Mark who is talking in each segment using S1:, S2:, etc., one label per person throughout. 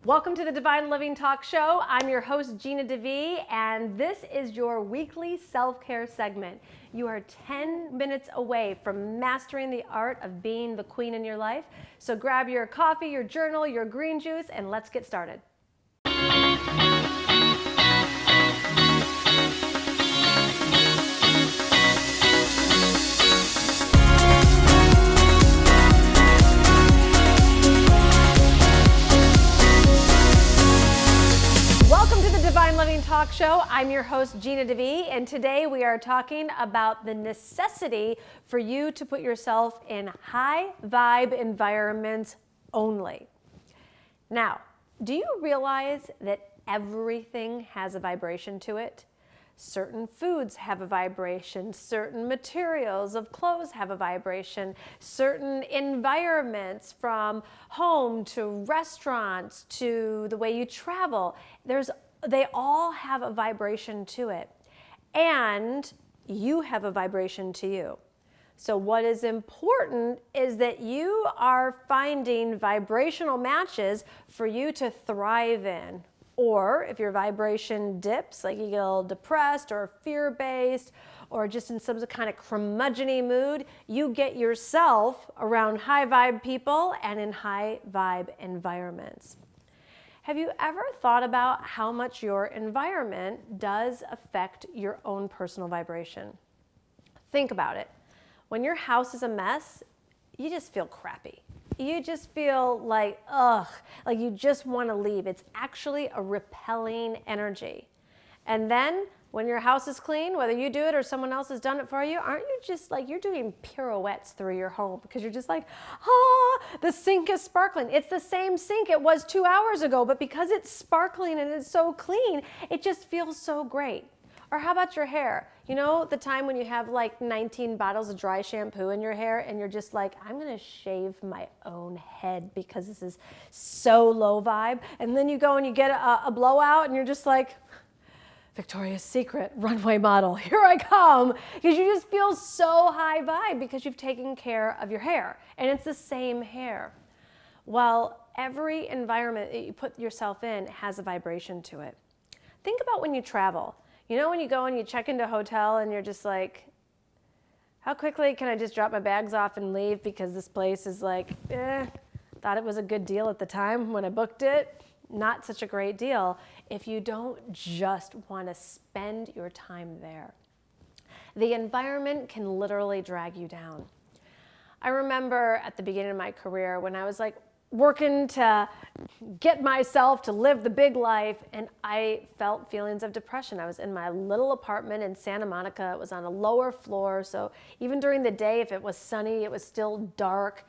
S1: Welcome to the Divine Living Talk Show. I'm your host, Gina DeVee, and this is your weekly self-care segment. You are 10 minutes away from mastering the art of being the queen in your life. So grab your coffee, your journal, your green juice, and let's get started. Divine Living Talk Show. I'm your host, Gina DeVee, and today we are talking about the necessity for you to put yourself in high vibe environments only. Now, do you realize that everything has a vibration to it? Certain foods have a vibration, certain materials of clothes have a vibration, certain environments from home to restaurants to the way you travel, they all have a vibration to it, and you have a vibration to you. So what is important is that you are finding vibrational matches for you to thrive in. Or if your vibration dips, like you get a little depressed or fear-based or just in some kind of curmudgeon-y mood, you get yourself around high vibe people and in high vibe environments. Have you ever thought about how much your environment does affect your own personal vibration? Think about it. When your house is a mess, you just feel crappy. You just feel like, ugh, like you just want to leave. It's actually a repelling energy. And then when your house is clean, whether you do it or someone else has done it for you, aren't you just like, you're doing pirouettes through your home because you're just like, the sink is sparkling. It's the same sink it was 2 hours ago, but because it's sparkling and it's so clean, it just feels so great. Or how about your hair? You know, the time when you have like 19 bottles of dry shampoo in your hair and you're just like, I'm gonna shave my own head because this is so low vibe. And then you go and you get a blowout and you're just like, Victoria's Secret runway model, here I come. Because you just feel so high vibe because you've taken care of your hair and it's the same hair. Well, every environment that you put yourself in has a vibration to it. Think about when you travel. You know, when you go and you check into a hotel and you're just like, how quickly can I just drop my bags off and leave because this place is like, thought it was a good deal at the time when I booked it. Not such a great deal if you don't just want to spend your time there. The environment can literally drag you down. I remember at the beginning of my career when I was like working to get myself to live the big life, and I felt feelings of depression. I was in my little apartment in Santa Monica. It was on a lower floor, so even during the day, if it was sunny, it was still dark.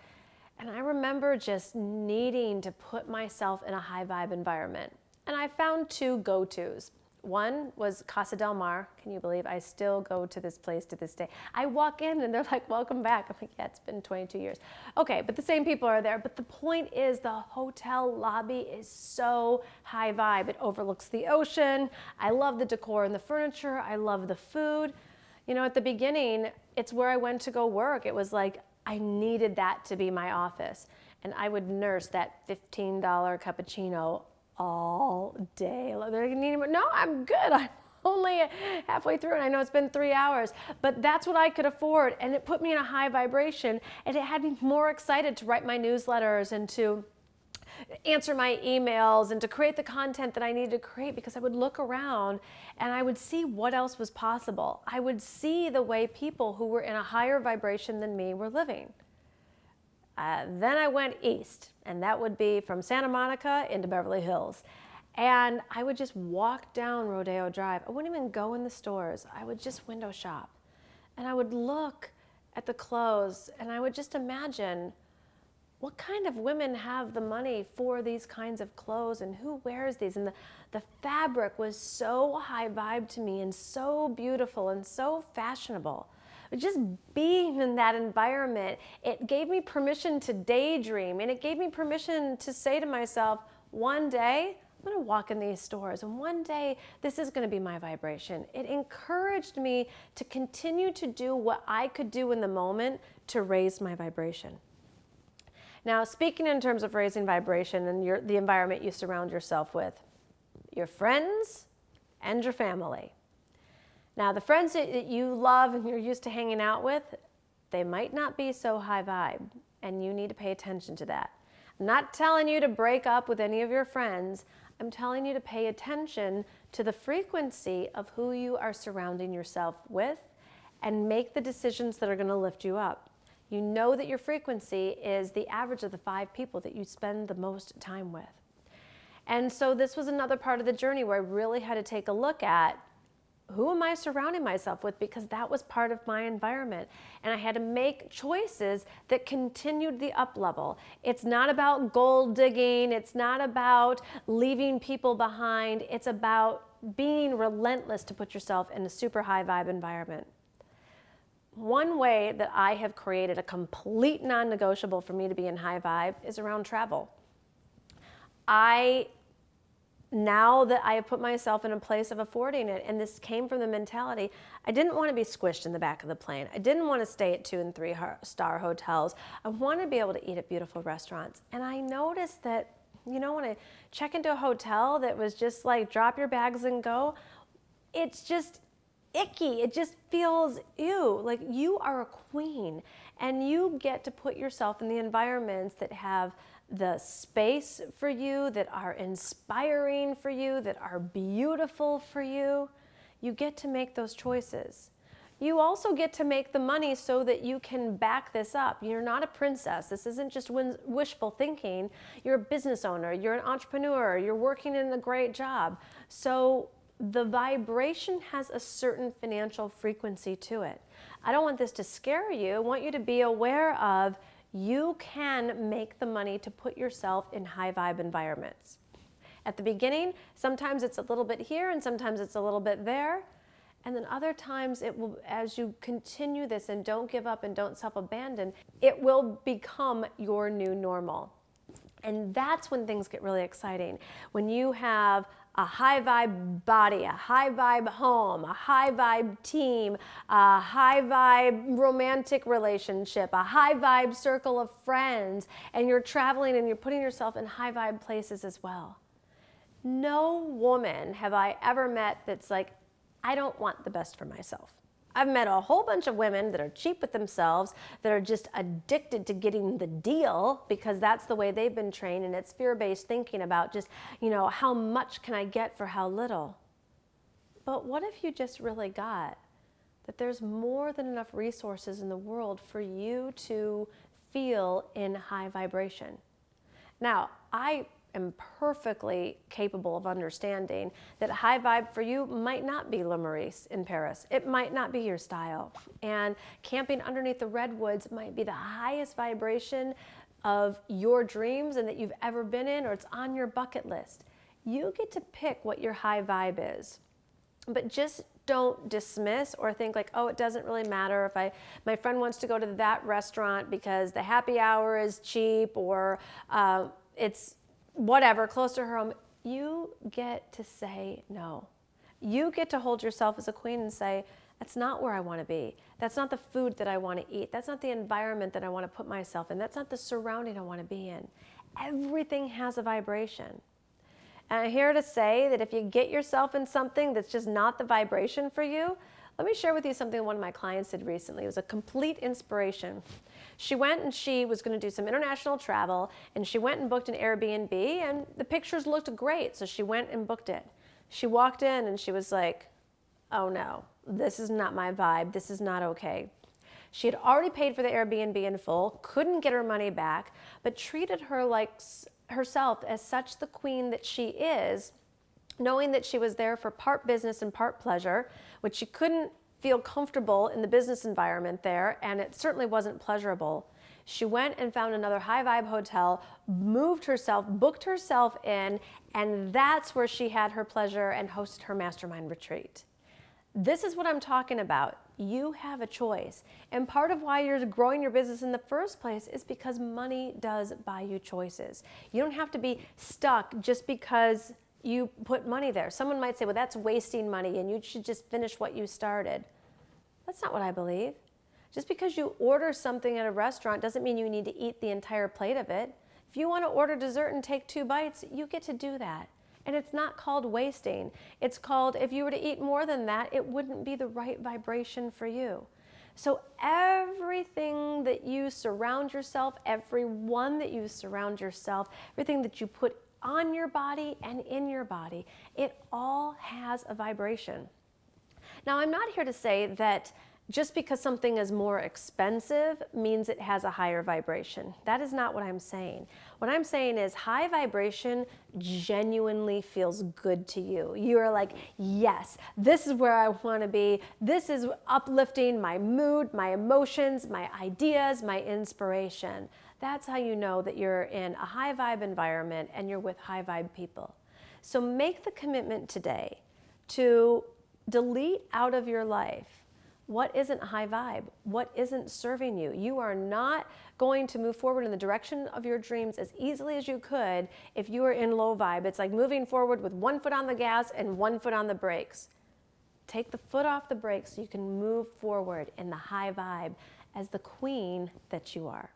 S1: And I remember just needing to put myself in a high vibe environment. And I found two go-tos. One was Casa del Mar. Can you believe I still go to this place to this day? I walk in and they're like, welcome back. I'm like, yeah, it's been 22 years. Okay, but the same people are there. But the point is the hotel lobby is so high vibe. It overlooks the ocean. I love the decor and the furniture. I love the food. You know, at the beginning, it's where I went to go work. It was like, I needed that to be my office. And I would nurse that $15 cappuccino all day. No, I'm good. I'm only halfway through and I know it's been 3 hours, but that's what I could afford. And it put me in a high vibration and it had me more excited to write my newsletters and to answer my emails and to create the content that I needed to create because I would look around and I would see what else was possible. I would see the way people who were in a higher vibration than me were living. Then I went east, and that would be from Santa Monica into Beverly Hills. And I would just walk down Rodeo Drive. I wouldn't even go in the stores. I would just window shop. And I would look at the clothes, and I would just imagine what kind of women have the money for these kinds of clothes and who wears these? And the fabric was so high vibe to me and so beautiful and so fashionable. Just being in that environment, it gave me permission to daydream, and it gave me permission to say to myself, one day I'm going to walk in these stores and one day this is going to be my vibration. It encouraged me to continue to do what I could do in the moment to raise my vibration. Now, speaking in terms of raising vibration and the environment you surround yourself with, your friends and your family. Now, the friends that you love and you're used to hanging out with, they might not be so high vibe, and you need to pay attention to that. I'm not telling you to break up with any of your friends. I'm telling you to pay attention to the frequency of who you are surrounding yourself with and make the decisions that are going to lift you up. You know that your frequency is the average of the 5 people that you spend the most time with. And so this was another part of the journey where I really had to take a look at who am I surrounding myself with, because that was part of my environment. And I had to make choices that continued the up level. It's not about gold digging. It's not about leaving people behind. It's about being relentless to put yourself in a super high vibe environment. One way that I have created a complete non-negotiable for me to be in high vibe is around travel. Now that I have put myself in a place of affording it, and this came from the mentality, I didn't want to be squished in the back of the plane. I didn't want to stay at 2- and 3-star hotels. I wanted to be able to eat at beautiful restaurants. And I noticed that, when I check into a hotel that was just like drop your bags and go, it's just icky. It just feels ew. Like, you are a queen, and you get to put yourself in the environments that have the space for you, that are inspiring for you, that are beautiful for you. You get to make those choices. You also get to make the money so that you can back this up. You're not a princess. This isn't just wishful thinking. You're a business owner. You're an entrepreneur. You're working in a great job. So the vibration has a certain financial frequency to it. I don't want this to scare you. I want you to be aware of you can make the money to put yourself in high vibe environments. At the beginning, sometimes it's a little bit here and sometimes it's a little bit there. And then other times it will, as you continue this and don't give up and don't self-abandon, it will become your new normal. And that's when things get really exciting. When you have a high vibe body, a high vibe home, a high vibe team, a high vibe romantic relationship, a high vibe circle of friends, and you're traveling and you're putting yourself in high vibe places as well. No woman have I ever met that's like, I don't want the best for myself. I've met a whole bunch of women that are cheap with themselves, that are just addicted to getting the deal because that's the way they've been trained, and it's fear-based thinking about just, how much can I get for how little? But what if you just really got that there's more than enough resources in the world for you to feel in high vibration? Now, I am perfectly capable of understanding that high vibe for you might not be Le Maurice in Paris. It might not be your style. And camping underneath the redwoods might be the highest vibration of your dreams and that you've ever been in, or it's on your bucket list. You get to pick what your high vibe is. But just don't dismiss or think like, oh, it doesn't really matter if my friend wants to go to that restaurant because the happy hour is cheap, or it's whatever, close to her home. You get to say no. You get to hold yourself as a queen and say, that's not where I want to be. That's not the food that I want to eat. That's not the environment that I want to put myself in. That's not the surrounding I want to be in. Everything has a vibration. And I'm here to say that if you get yourself in something that's just not the vibration for you, let me share with you something one of my clients did recently. It was a complete inspiration. She went and she was going to do some international travel, and she went and booked an Airbnb, and the pictures looked great, so she went and booked it. She walked in and she was like, oh no, this is not my vibe. This is not okay. She had already paid for the Airbnb in full, couldn't get her money back, but treated her like herself as such the queen that she is, knowing that she was there for part business and part pleasure, which she couldn't feel comfortable in the business environment there, and it certainly wasn't pleasurable. She went and found another high vibe hotel, moved herself, booked herself in, and that's where she had her pleasure and hosted her mastermind retreat. This is what I'm talking about. You have a choice. And part of why you're growing your business in the first place is because money does buy you choices. You don't have to be stuck just because you put money there. Someone might say, well, that's wasting money and you should just finish what you started. That's not what I believe. Just because you order something at a restaurant doesn't mean you need to eat the entire plate of it. If you want to order dessert and take 2 bites, you get to do that. And it's not called wasting. It's called, if you were to eat more than that, it wouldn't be the right vibration for you. So everything that you surround yourself, everyone that you surround yourself, everything that you put on your body and in your body, it all has a vibration. Now, I'm not here to say that just because something is more expensive means it has a higher vibration. That is not what I'm saying. What I'm saying is high vibration genuinely feels good to you. You are like, yes, this is where I want to be. This is uplifting my mood, my emotions, my ideas, my inspiration. That's how you know that you're in a high vibe environment and you're with high vibe people. So make the commitment today to delete out of your life what isn't high vibe, what isn't serving you. You are not going to move forward in the direction of your dreams as easily as you could if you are in low vibe. It's like moving forward with 1 foot on the gas and 1 foot on the brakes. Take the foot off the brakes so you can move forward in the high vibe as the queen that you are.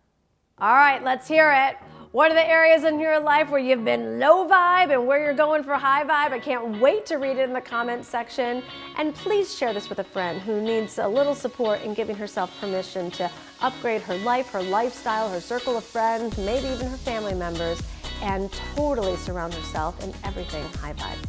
S1: All right, let's hear it. What are the areas in your life where you've been low vibe and where you're going for high vibe? I can't wait to read it in the comments section. And please share this with a friend who needs a little support in giving herself permission to upgrade her life, her lifestyle, her circle of friends, maybe even her family members, and totally surround herself in everything high vibe.